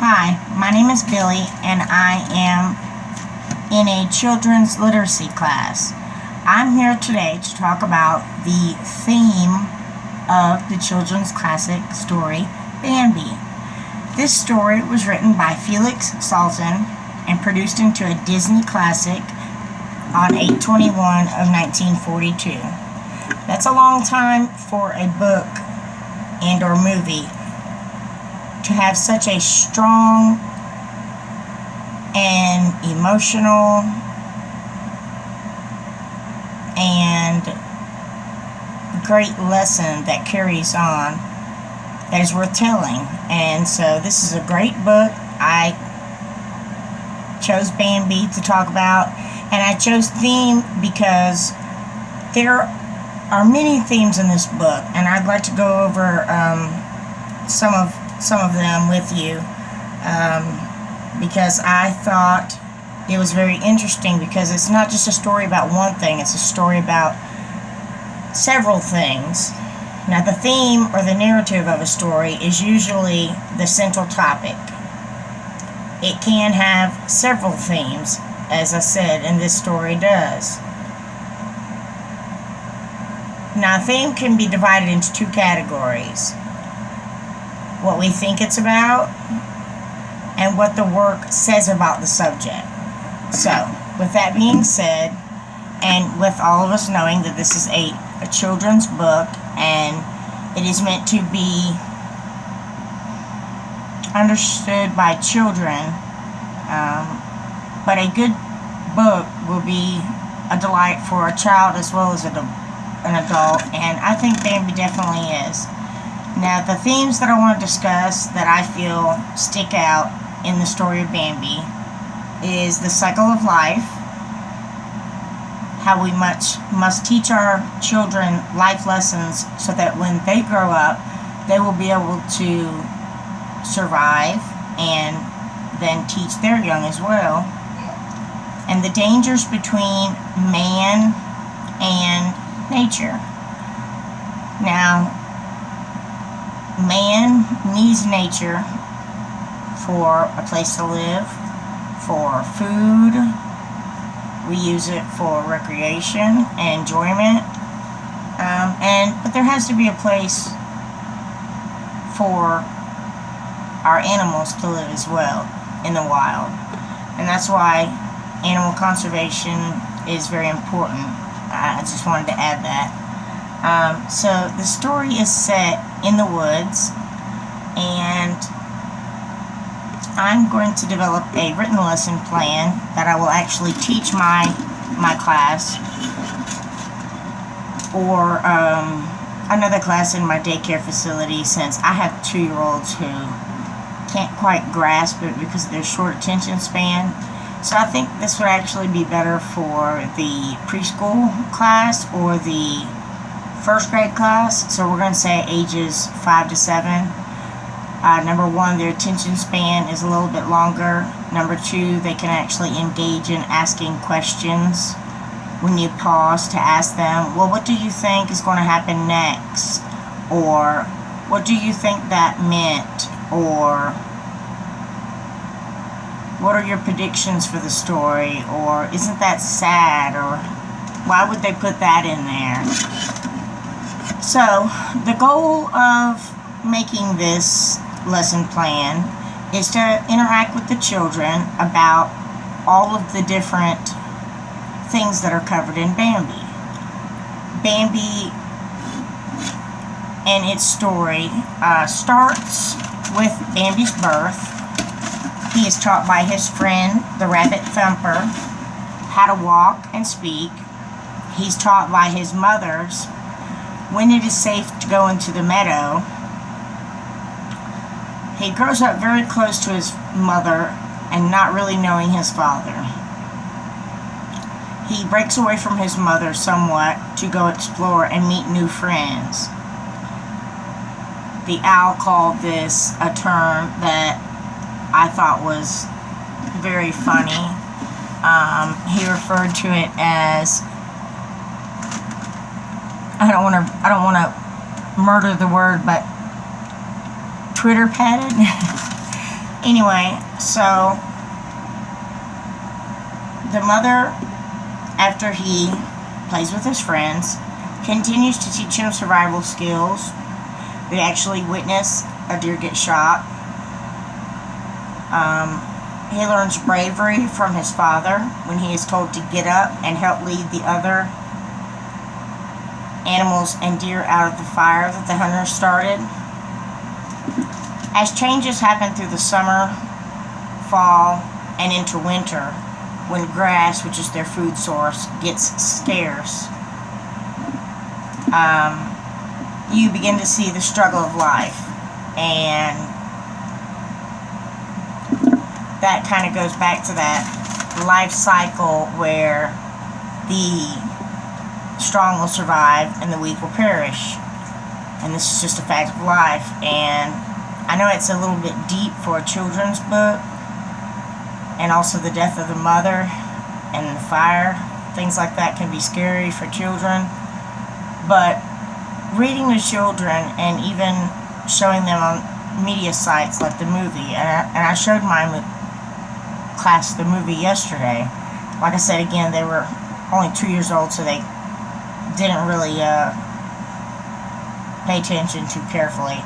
Hi, my name is Billy and I am in a children's literacy class. I'm here today to talk about the theme of the children's classic story, Bambi. This story was written by Felix Salten and produced into a Disney classic on 8/21 of 1942. That's a long time for a book and or movie to have such a strong and emotional and great lesson that carries on that is worth telling. And so this is a great book. I chose Bambi to talk about, and I chose theme because there are many themes in this book, and I'd like to go over some of them with you because I thought it was very interesting, because it's not just a story about one thing, it's a story about several things. Now, the theme or the narrative of a story is usually the central topic. It can have several themes, as I said, and this story does. Now, a theme can be divided into two categories: what we think it's about and what the work says about the subject. So, with that being said, and with all of us knowing that this is a children's book and it is meant to be understood by children, but a good book will be a delight for a child as well as an adult, and I think Bambi definitely is. Now, the themes that I want to discuss that I feel stick out in the story of Bambi is the cycle of life, how we must teach our children life lessons so that when they grow up, they will be able to survive and then teach their young as well. And the dangers between man and nature. Now, man needs nature for a place to live, for food. We use it for recreation and enjoyment. But there has to be a place for our animals to live as well in the wild. And that's why animal conservation is very important. I just wanted to add that. So the story is set in the woods, and I'm going to develop a written lesson plan that I will actually teach my class, or another class in my daycare facility, since I have 2-year-olds who can't quite grasp it because of their short attention span. So I think this would actually be better for the preschool class or the first grade class. So we're going to say ages 5 to 7. Number one, their attention span is a little bit longer. Number two, they can actually engage in asking questions when you pause to ask them, well, what do you think is going to happen next? Or, what do you think that meant? Or, what are your predictions for the story? Or, isn't that sad? Or, why would they put that in there? So, the goal of making this lesson plan is to interact with the children about all of the different things that are covered in Bambi. Bambi and its story starts with Bambi's birth. He is taught by his friend, the rabbit Thumper, how to walk and speak. He's taught by his mothers when it is safe to go into the meadow. He grows up very close to his mother and not really knowing his father. He breaks away from his mother somewhat to go explore and meet new friends. The owl called this a term that I thought was very funny. He referred to it as, I don't want to murder the word, but Twitter padded. Anyway, so the mother, after he plays with his friends, continues to teach him survival skills. We actually witness a deer get shot. He learns bravery from his father when he is told to get up and help lead the other animals and deer out of the fire that the hunters started. As changes happen through the summer, fall, and into winter, when grass, which is their food source, gets scarce, you begin to see the struggle of life. And that kind of goes back to that life cycle where the strong will survive and the weak will perish. And this is just a fact of life. And I know it's a little bit deep for a children's book, and also the death of the mother and the fire, things like that can be scary for children. But reading to children and even showing them on media sites like the movie, and I showed my class the movie yesterday. Like I said, again, they were only 2 years old, so they didn't really pay attention too carefully.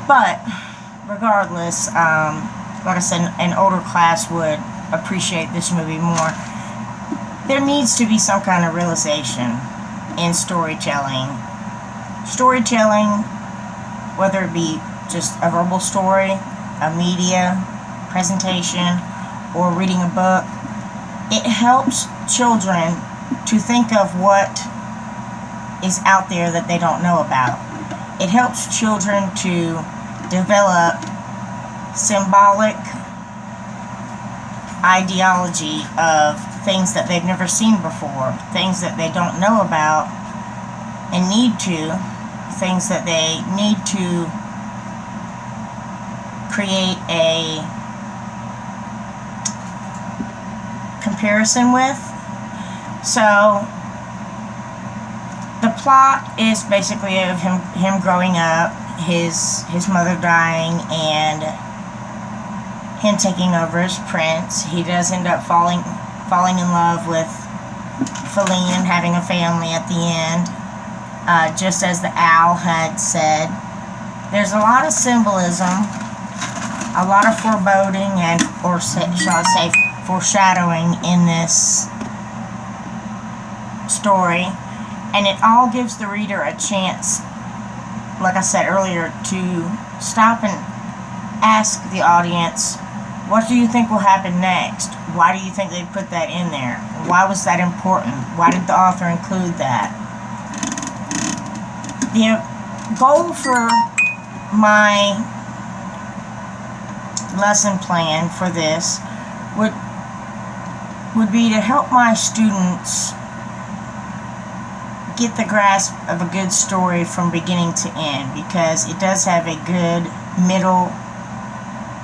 But regardless, like I said, an older class would appreciate this movie more. There needs to be some kind of realization in storytelling. Storytelling, whether it be just a verbal story, a media presentation, or reading a book, it helps children to think of what is out there that they don't know about. It helps children to develop symbolic ideology of things that they've never seen before, things that they don't know about and need to, things that they need to create a comparison with. So the plot is basically of him growing up, his mother dying, and him taking over as prince. He does end up falling in love with Feline and having a family at the end, just as the owl had said. There's a lot of symbolism, a lot of foreboding, and, or shall I say, foreshadowing in this story, and it all gives the reader a chance, like I said earlier, to stop and ask the audience, what do you think will happen next? Why do you think they put that in there? Why was that important? Why did the author include that? The goal for my lesson plan for this would be to help my students get the grasp of a good story from beginning to end, because it does have a good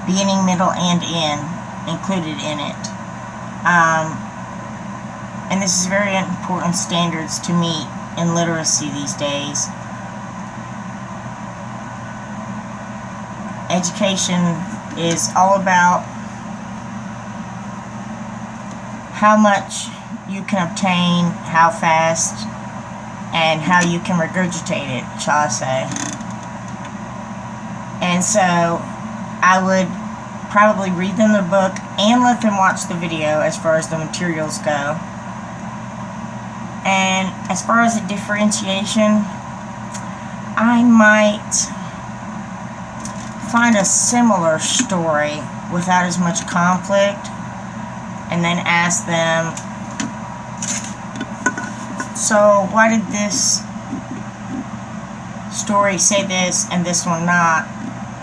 beginning, middle, and end included in it. And this is very important standards to meet in literacy these days. Education is all about how much you can obtain, how fast, and how you can regurgitate it, shall I say. And so I would probably read them the book and let them watch the video as far as the materials go. And as far as the differentiation, I might find a similar story without as much conflict, and then ask them, so why did this story say this and this one not?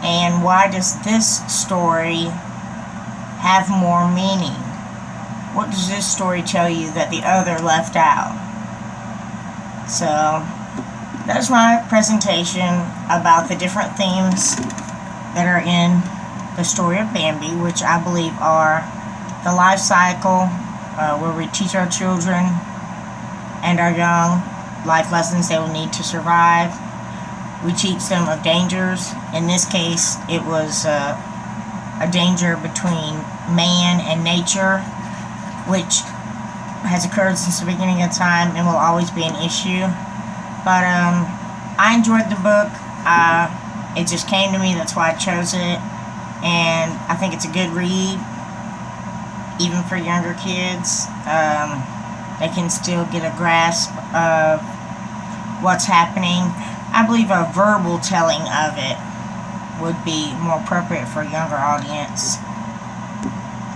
And why does this story have more meaning? What does this story tell you that the other left out? So that's my presentation about the different themes that are in the story of Bambi, which I believe are the life cycle, where we teach our children and our young life lessons they will need to survive. we teach them of dangers. In this case, it was a danger between man and nature, which has occurred since the beginning of time and will always be an issue. But I enjoyed the book. It just came to me, that's why I chose it. And I think it's a good read, even for younger kids. They can still get a grasp of what's happening. I believe a verbal telling of it would be more appropriate for a younger audience,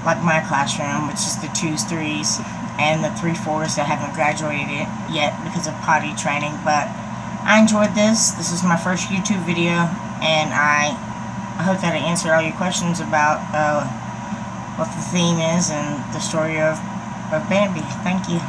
like my classroom, which is the 2s, 3s, and the 3, 4s that haven't graduated yet because of potty training. But I enjoyed this. This is my first YouTube video, and I hope that I answered all your questions about what the theme is and the story of Bambi. Thank you.